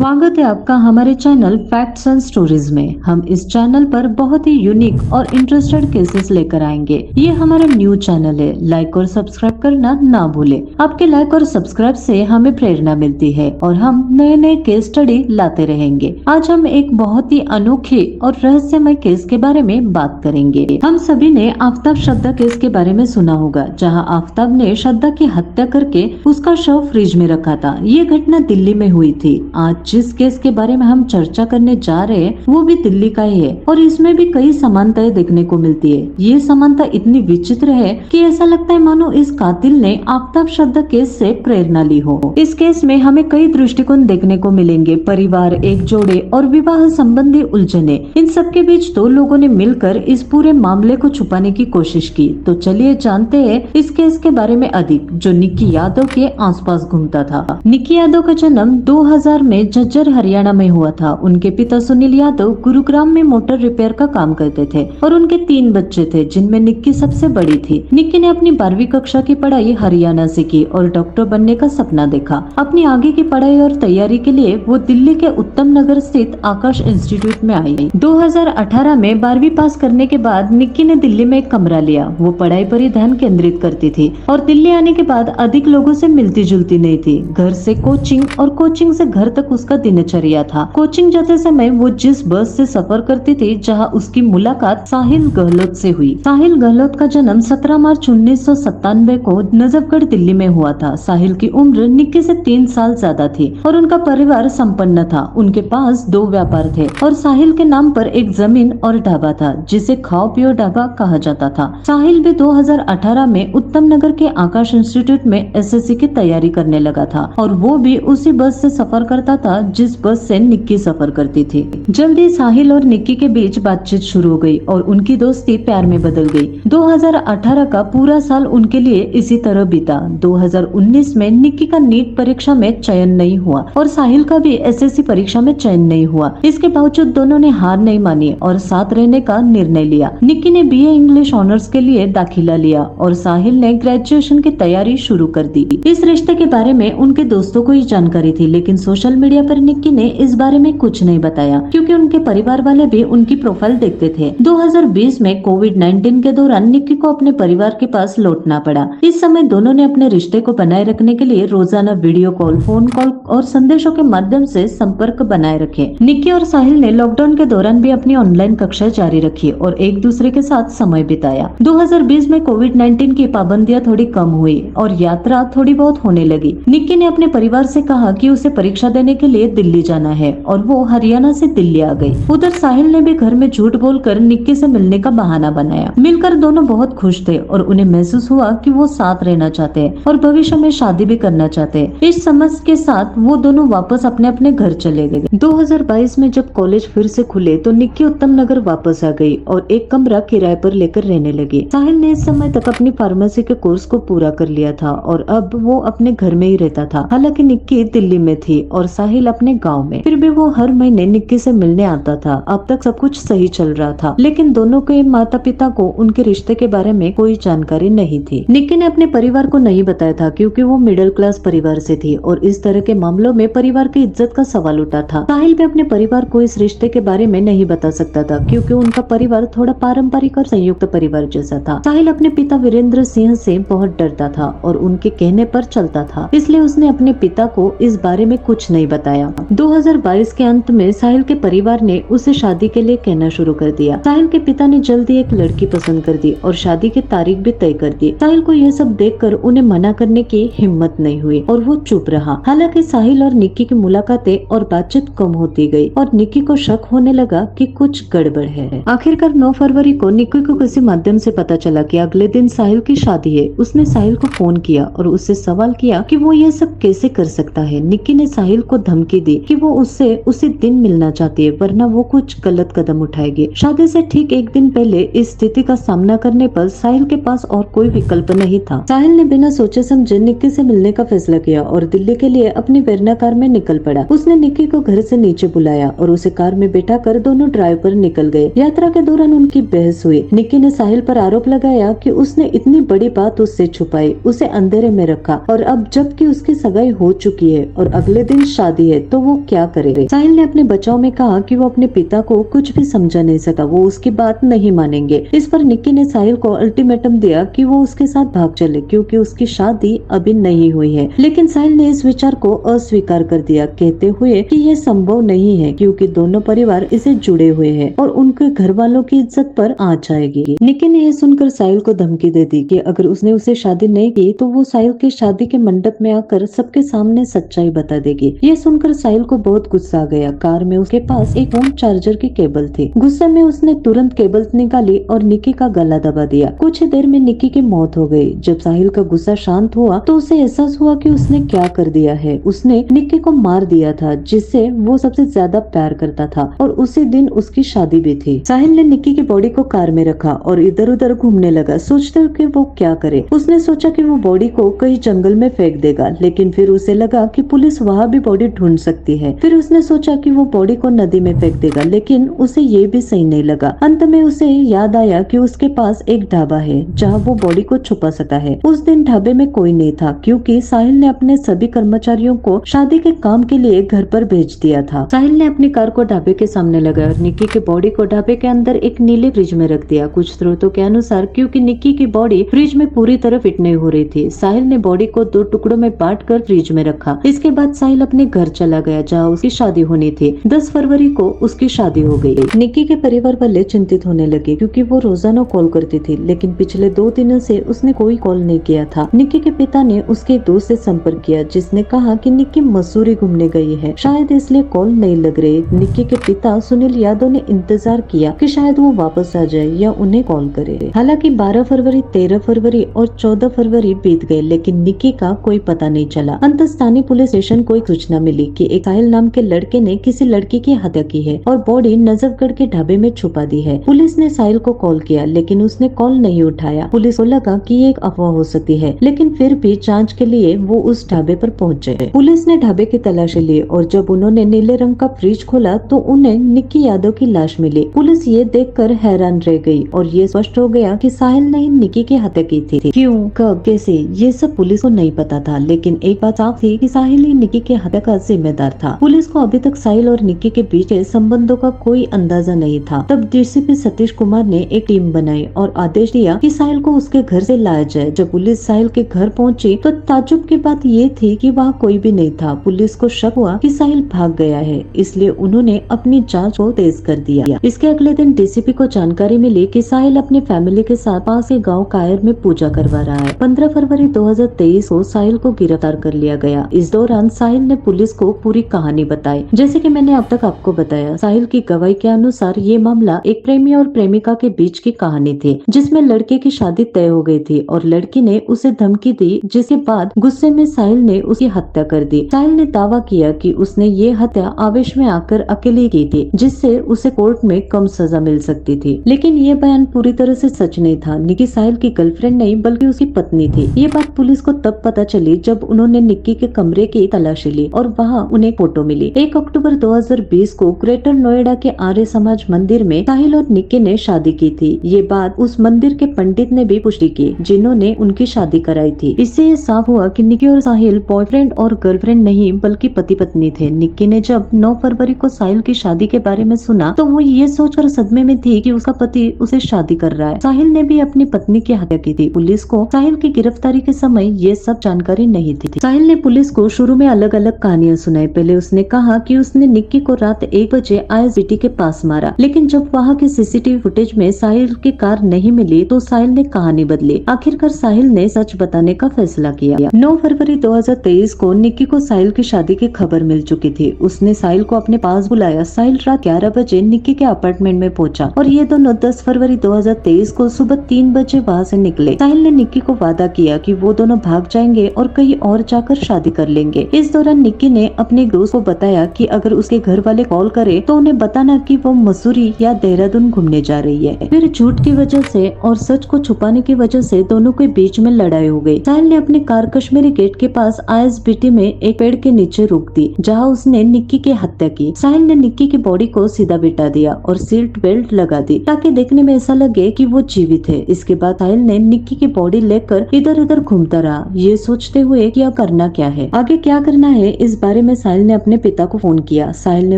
स्वागत है आपका हमारे चैनल फैक्ट्स एंड स्टोरीज में। हम इस चैनल पर बहुत ही यूनिक और इंटरेस्टेड केसेस लेकर आएंगे। ये हमारा न्यू चैनल है, लाइक और सब्सक्राइब करना ना भूले। आपके लाइक और सब्सक्राइब से हमें प्रेरणा मिलती है और हम नए नए केस स्टडी लाते रहेंगे। आज हम एक बहुत ही अनोखे और रहस्यमय केस के बारे में बात करेंगे। हम सभी ने आफ्ताब श्रद्धा केस के बारे में सुना होगा, जहाँ आफ्ताब ने श्रद्धा की हत्या करके उसका शव फ्रिज में रखा था। ये घटना दिल्ली में हुई थी। आज जिस केस के बारे में हम चर्चा करने जा रहे हैं वो भी दिल्ली का ही है और इसमें भी कई समानताएं देखने को मिलती है। ये समानता इतनी विचित्र है कि ऐसा लगता है मानो इस कातिल ने आफ्ताब श्रद्धा केस से प्रेरणा ली हो। इस केस में हमें कई दृष्टिकोण देखने को मिलेंगे। परिवार, एक जोड़े और विवाह संबंधी उलझने, इन सब के बीच दो लोगों ने मिलकर इस पूरे मामले को छुपाने की कोशिश की। तो चलिए जानते हैं इस केस के बारे में अधिक, जो निक्की यादव के आसपास घूमता था। निक्की यादव का जन्म 2000 में झज्जर हरियाणा में हुआ था। उनके पिता सुनील यादव गुरुग्राम में मोटर रिपेयर का काम करते थे और उनके 3 बच्चे थे, जिनमें निक्की सबसे बड़ी थी। निक्की ने अपनी 12वीं कक्षा की पढ़ाई हरियाणा से की और डॉक्टर बनने का सपना देखा। अपनी आगे की पढ़ाई और तैयारी के लिए वो दिल्ली के उत्तम नगर स्थित आकाश इंस्टीट्यूट में आई। 2018 में 12वीं पास करने के बाद निक्की ने दिल्ली में एक कमरा लिया। वो पढ़ाई पर ही ध्यान केंद्रित करती थी और दिल्ली आने के बाद अधिक लोगों से मिलती जुलती नहीं थी। घर से कोचिंग और कोचिंग से घर तक उसका दिनचर्या था। कोचिंग जाते समय वो जिस बस से सफर करती थी, जहां उसकी मुलाकात साहिल गहलोत से हुई। साहिल गहलोत का जन्म 17 मार्च 1997 को नजफगढ़ दिल्ली में हुआ था। साहिल की उम्र निक्की से 3 साल ज्यादा थी और उनका परिवार संपन्न था। उनके पास 2 व्यापार थे और साहिल के नाम पर एक जमीन और ढाबा था, जिसे खाओ पियो ढाबा कहा जाता था। साहिल भी 2018 में उत्तम नगर के आकाश इंस्टीट्यूट में एसएससी की तैयारी करने लगा था और वो भी उसी बस से सफर करता था जिस बस से निक्की सफर करती थी। जल्दी साहिल और निक्की के बीच बातचीत शुरू हो गई और उनकी दोस्ती प्यार में बदल गई। 2018 का पूरा साल उनके लिए इसी तरह बीता। 2019 में निक्की का नीट परीक्षा में चयन नहीं हुआ और साहिल का भी एसएससी परीक्षा में चयन नहीं हुआ। इसके बावजूद दोनों ने हार नहीं मानी और साथ रहने का निर्णय लिया। निक्की ने बीए इंग्लिश ऑनर्स के लिए दाखिला लिया और साहिल ने ग्रेजुएशन की तैयारी शुरू कर दी। इस रिश्ते के बारे में उनके दोस्तों को ही जानकारी थी, लेकिन सोशल मीडिया पर निक्की ने इस बारे में कुछ नहीं बताया, क्योंकि उनके परिवार वाले भी उनकी प्रोफाइल देखते थे। 2020 में कोविड-19 के दौरान निक्की को अपने परिवार के पास लौटना पड़ा। इस समय दोनों ने अपने रिश्ते को बनाए रखने के लिए रोजाना वीडियो कॉल, फोन कॉल और संदेशों के माध्यम से संपर्क बनाए रखे। निक्की और साहिल ने लॉकडाउन के दौरान भी अपनी ऑनलाइन कक्षाएं जारी रखी और एक दूसरे के साथ समय बिताया। 2020 में कोविड-19 की पाबंदियां थोड़ी कम हुई और यात्रा थोड़ी बहुत होने लगी। निक्की ने अपने परिवार से कहा कि उसे परीक्षा देने के लिए दिल्ली जाना है और वो हरियाणा से दिल्ली आ गई। उधर साहिल ने भी घर में झूठ बोलकर निक्की से मिलने का बहाना बनाया। मिलकर दोनों बहुत खुश थे और उन्हें महसूस हुआ कि वो साथ रहना चाहते हैं और भविष्य में शादी भी करना चाहते हैं। इस समझ के साथ वो दोनों वापस अपने अपने घर चले गए। 2022 में जब कॉलेज फिर से खुले तो निक्की उत्तम नगर वापस आ गई और एक कमरा किराए पर लेकर रहने लगी। साहिल ने इस समय तक अपनी फार्मेसी के कोर्स को पूरा कर लिया था और अब वो अपने घर में ही रहता था। हालांकि निक्की दिल्ली में थी और साहिल अपने गांव में। फिर भी वो हर महीने निक्की से मिलने आता था। अब तक सब कुछ सही चल रहा था, लेकिन दोनों के माता पिता को उनके रिश्ते के बारे में कोई जानकारी नहीं थी। निक्की ने अपने परिवार को नहीं बताया था, क्योंकि वो मिडिल क्लास परिवार से थी और इस तरह के मामलों में परिवार की इज्जत का सवाल उठा था। साहिल भी अपने परिवार को इस रिश्ते के बारे में नहीं बता सकता था, क्योंकि उनका परिवार थोड़ा पारंपरिक और संयुक्त परिवार जैसा था। साहिल अपने पिता वीरेंद्र सिंह से बहुत डरता था और उनके कहने पर चलता था, इसलिए उसने अपने पिता को इस बारे में कुछ नहीं बताया। 2022 के अंत में साहिल के परिवार ने उसे शादी के लिए कहना शुरू कर दिया। साहिल के पिता ने जल्दी एक लड़की पसंद कर दी और शादी की तारीख भी तय कर दी। साहिल को यह सब देखकर उन्हें मना करने की हिम्मत नहीं हुई और वो चुप रहा। हालांकि साहिल और निक्की की मुलाकातें और बातचीत कम होती गई और निक्की को शक होने लगा कि कुछ गड़बड़ है। आखिरकार 9 फरवरी को निक्की को किसी माध्यम से पता चला कि अगले दिन साहिल की शादी है। उसने साहिल को फोन किया और उससे सवाल किया कि वो ये सब कैसे कर सकता है। निक्की ने साहिल को धमकी दी कि वो उससे उसी दिन मिलना चाहती है, वरना वो कुछ गलत कदम उठाएगी। शादी से ठीक एक दिन पहले इस स्थिति का सामना करने पर साहिल के पास और कोई विकल्प नहीं था। साहिल ने बिना सोचे समझे निक्की से मिलने का फैसला किया और दिल्ली के लिए अपनी वेरना कार में निकल पड़ा। उसने निक्की को घर से नीचे बुलाया और उसे कार में बैठा कर दोनों ड्राइव पर निकल गए। यात्रा के दौरान उनकी बहस हुई। निक्की ने साहिल पर आरोप लगाया कि उसने इतनी बड़ी बात उससे छुपाई, उसे अंधेरे में रखा और अब जबकि उसकी सगाई हो चुकी है और अगले दिन शादी है तो वो क्या करे। साहिल ने अपने बचाव में कहा कि वो अपने पिता को कुछ भी समझा नहीं सका, वो उसकी बात नहीं मानेंगे। इस पर निक्की ने साहिल को अल्टीमेटम दिया कि वो उसके साथ भाग चले क्योंकि उसकी शादी अभी नहीं हुई है। लेकिन साहिल ने इस विचार को अस्वीकार कर दिया, कहते हुए कि यह संभव नहीं है क्योंकि दोनों परिवार इसे जुड़े हुए हैं और उनके घर वालों की इज्जत पर आंच आएगी। निक्की ने यह सुनकर साहिल को धमकी दे दी कि अगर उसने उसे शादी नहीं की तो वो साहिल के शादी के मंडप में आकर सबके सामने सच्चाई बता देगी। ये सुनकर साहिल को बहुत गुस्सा आ गया। कार में उसके पास एक फोन चार्जर की केबल थी। गुस्से में उसने तुरंत केबल निकाली और निक्की का गला दबा दिया। कुछ ही देर में निक्की की मौत हो गई। जब साहिल का गुस्सा शांत हुआ तो उसे एहसास हुआ कि उसने क्या कर दिया है। उसने निक्की को मार दिया था जिससे वो सबसे ज्यादा प्यार करता था और उसी दिन उसकी शादी भी थी। साहिल ने निक्की की बॉडी को कार में रखा और इधर उधर घूमने लगा, सोचते हुए कि वो क्या करे। उसने सोचा कि वो बॉडी को कहीं जंगल में फेंक देगा, लेकिन फिर उसे लगा कि पुलिस वहाँ भी बॉडी ढूंढ सकती है। फिर उसने सोचा कि वो बॉडी को नदी में फेंक देगा, लेकिन उसे ये भी सही नहीं लगा। अंत में उसे याद आया कि उसके पास एक ढाबा है जहाँ वो बॉडी को छुपा सकता है। उस दिन ढाबे में कोई नहीं था क्योंकि साहिल ने अपने सभी कर्मचारियों को शादी के काम के लिए घर पर भेज दिया था। साहिल ने अपनी कार को ढाबे के सामने लगाया और निक्की की बॉडी को ढाबे के अंदर एक नीले फ्रिज में रख दिया। कुछ स्रोतों के अनुसार क्योंकि निक्की की बॉडी फ्रिज में पूरी तरह फिट नहीं हो रही थी, साहिल ने बॉडी को 2 टुकड़ों में बांट कर फ्रिज में रखा। इसके बाद साहिल अपने घर चला गया जहाँ उसकी शादी होनी थी। 10 फरवरी को उसकी शादी हो गई। निक्की के परिवार वाले चिंतित होने लगे क्योंकि वो रोजाना कॉल करती थी, लेकिन पिछले 2 दिनों से उसने कोई कॉल नहीं किया था। निक्की के पिता ने उसके दोस्त से संपर्क किया जिसने कहा कि निक्की मसूरी घूमने गई है, शायद इसलिए कॉल नहीं लग रही। निक्की के पिता सुनील यादव ने इंतजार किया कि शायद वो वापस आ जाए या उन्हें कॉल करे। हालांकि 12 फरवरी, 13 फरवरी और 14 फरवरी बीत गए, लेकिन निक्की का कोई पता नहीं चला। अंत स्थानीय पुलिस स्टेशन को एक सूचना मिली कि एक साहिल नाम के लड़के ने किसी लड़की की हत्या की है और बॉडी नजफगढ़ के ढाबे में छुपा दी है। पुलिस ने साहिल को कॉल किया, लेकिन उसने कॉल नहीं उठाया। पुलिस को लगा कि ये एक अफवाह हो सकती है, लेकिन फिर भी जांच के लिए वो उस ढाबे पर पहुंचे। पुलिस ने ढाबे की तलाशी ली और जब उन्होंने नीले रंग का फ्रिज खोला तो उन्हें निक्की यादव की लाश मिली। पुलिस ये देखकर हैरान रह गई और ये स्पष्ट हो गया कि साहिल ने ही निक्की की हत्या की थी। क्यों, कब, कैसे, ये सब पुलिस को नहीं पता था, लेकिन एक बात साफ थी कि साहिल ही निक्की की हत्या का जिम्मेदार था। पुलिस को अभी तक साहिल और निक्की के बीच के संबंधों का कोई अंदाजा नहीं था। तब डीसीपी सतीश कुमार ने एक टीम बनाई और आदेश दिया कि साहिल को उसके घर से लाया जाए। जब पुलिस साहिल के घर पहुंची तो ताज्जुब की बात ये थी कि वहाँ कोई भी नहीं था। पुलिस को शक हुआ कि साहिल भाग गया है, इसलिए उन्होंने अपनी जांच को तेज कर दिया। इसके अगले दिन डीसीपी को जानकारी मिली कि साहिल अपनी फैमिली के साथ पास के गाँव कायर में पूजा करवा रहा है। 15 फरवरी 2023 को साहिल को गिरफ्तार कर लिया गया। इस दौरान साहिल ने पुलिस को पूरी कहानी बताई। जैसे कि मैंने अब तक आपको बताया, साहिल की गवाही के अनुसार ये मामला एक प्रेमी और प्रेमिका के बीच की कहानी थी, जिसमें लड़के की शादी तय हो गई थी और लड़की ने उसे धमकी दी, जिसके बाद गुस्से में साहिल ने उसकी हत्या कर दी। साहिल ने दावा किया कि उसने ये हत्या आवेश में आकर अकेले की थी, जिससे उसे कोर्ट में कम सजा मिल सकती थी। लेकिन ये बयान पूरी तरह से सच नहीं था। निक्की साहिल की गर्लफ्रेंड नहीं बल्कि उसकी पत्नी थी। ये बात पुलिस को तब पता चली जब उन्होंने निक्की के कमरे की तलाशी ली और वहाँ उन्हें फोटो मिली। 1 अक्टूबर 2020 को ग्रेटर नोएडा के आर्य समाज मंदिर में साहिल और निक्की ने शादी की थी। ये बात उस मंदिर के पंडित ने भी पुष्टि की जिन्होंने उनकी शादी कराई थी। इससे ये साफ हुआ कि निक्की और साहिल बॉयफ्रेंड और गर्लफ्रेंड नहीं बल्कि पति पत्नी थे। निक्की ने जब 9 फरवरी को साहिल की शादी के बारे में सुना तो वो ये सोचकर सदमे में थी कि उसका पति उसे शादी कर रहा है। साहिल ने भी अपनी पत्नी की हत्या की थी। पुलिस को साहिल की गिरफ्तारी के समय ये सब जानकारी नहीं थी। साहिल ने पुलिस को शुरू में अलग अलग कहानियां सुनाई। पहले उसने कहा कि उसने निक्की को रात 1 बजे आईएसबीटी के पास मारा, लेकिन जब वहाँ के सीसीटीवी फुटेज में साहिल की कार नहीं मिली तो साहिल ने कहानी बदली। आखिरकार साहिल ने सच बताने का फैसला किया। 9 फरवरी 2023 को निक्की को साहिल की शादी की खबर मिल चुकी थी। उसने साहिल को अपने पास बुलाया। साहिल रात 11 बजे निक्की के अपार्टमेंट में पहुंचा और ये दोनों 10 फरवरी 2023 को सुबह 3 बजे वहाँ से निकले। साहिल ने निक्की को वादा किया कि वो दोनों भाग जाएंगे और कहीं और जाकर शादी कर लेंगे। इस दौरान निक्की ने अपने दोस्त को बताया कि अगर उसके घर वाले कॉल करे तो उन्हें बताना कि वो मसूरी या देहरादून घूमने जा रही है। फिर झूठ की वजह से और सच को छुपाने की वजह से दोनों के बीच में लड़ाई हो गई। साहिल ने अपनी कार कश्मीरी गेट के पास आईएसबीटी में एक पेड़ के नीचे रोक दी जहाँ उसने निक्की की हत्या की। साहिल ने निक्की की बॉडी को सीधा बिठा दिया और सीट बेल्ट लगा दी ताकि देखने में ऐसा लगे कि वो जीवित है। इसके बाद साहिल ने निक्की की बॉडी लेकर इधर उधर घूमता रहा, ये सोचते हुए कि अब करना क्या है, आगे क्या करना है। इस बारे में साहिल ने अपने पिता को फोन किया। साहिल ने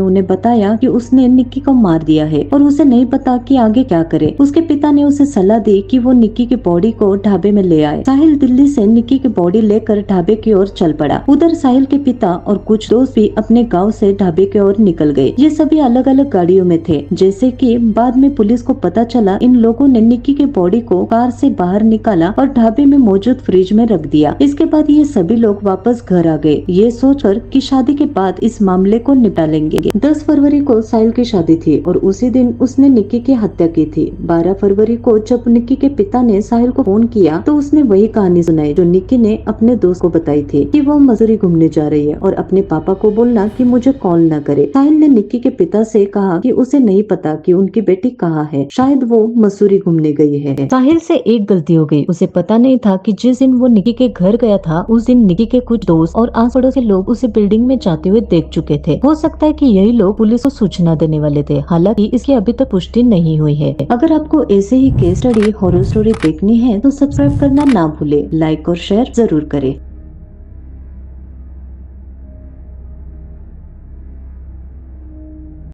उन्हें बताया कि उसने निक्की को मार दिया है और उसे नहीं पता कि आगे क्या करे। उसके पिता ने उसे सलाह दी कि वो निक्की की बॉडी को ढाबे में ले आए। साहिल दिल्ली से निक्की की बॉडी लेकर ढाबे की ओर चल पड़ा। उधर साहिल के पिता और कुछ दोस्त भी अपने गाँव से ढाबे की ओर निकल गए। ये सभी अलग अलग गाड़ियों में थे। जैसे कि बाद में पुलिस को पता चला, इन लोगों ने निक्की के बॉडी को कार से बाहर निकाला और ढाबे में मौजूद फ्रिज में रख दिया। इसके बाद ये सभी लोग वापस घर आ गए, ये सोचकर कि शादी के बाद इस मामले को निपटा लेंगे। 10 फरवरी को साहिल की शादी थी और उसी दिन उसने निक्की की हत्या की थी। 12 फरवरी को जब निक्की के पिता ने साहिल को फोन किया तो उसने वही कहानी सुनाई जो निक्की ने अपने दोस्त को बताई थी कि वो मसूरी घूमने जा रही है और अपने पापा को बोलना कि मुझे कॉल न करे। साहिल ने निक्की के पिता से कहा कि उसे नहीं पता कि उनकी बेटी कहाँ है, शायद वो मसूरी घूमने गई है। साहिल से एक गलती हो गई, उसे पता नहीं था कि जिस दिन वो निक्की के घर गया था उस दिन निक्की के कुछ दोस्त और आस पड़ोस के लोग उसे बिल्डिंग में जाते हुए देख चुके थे। हो सकता है कि यही लोग पुलिस को सूचना देने वाले थे। हालांकि इसकी अभी तक पुष्टि नहीं हुई है। अगर आपको ऐसे ही केस स्टडी हॉरर स्टोरी देखनी है तो सब्सक्राइब करना ना भूले, लाइक और शेयर जरूर करें।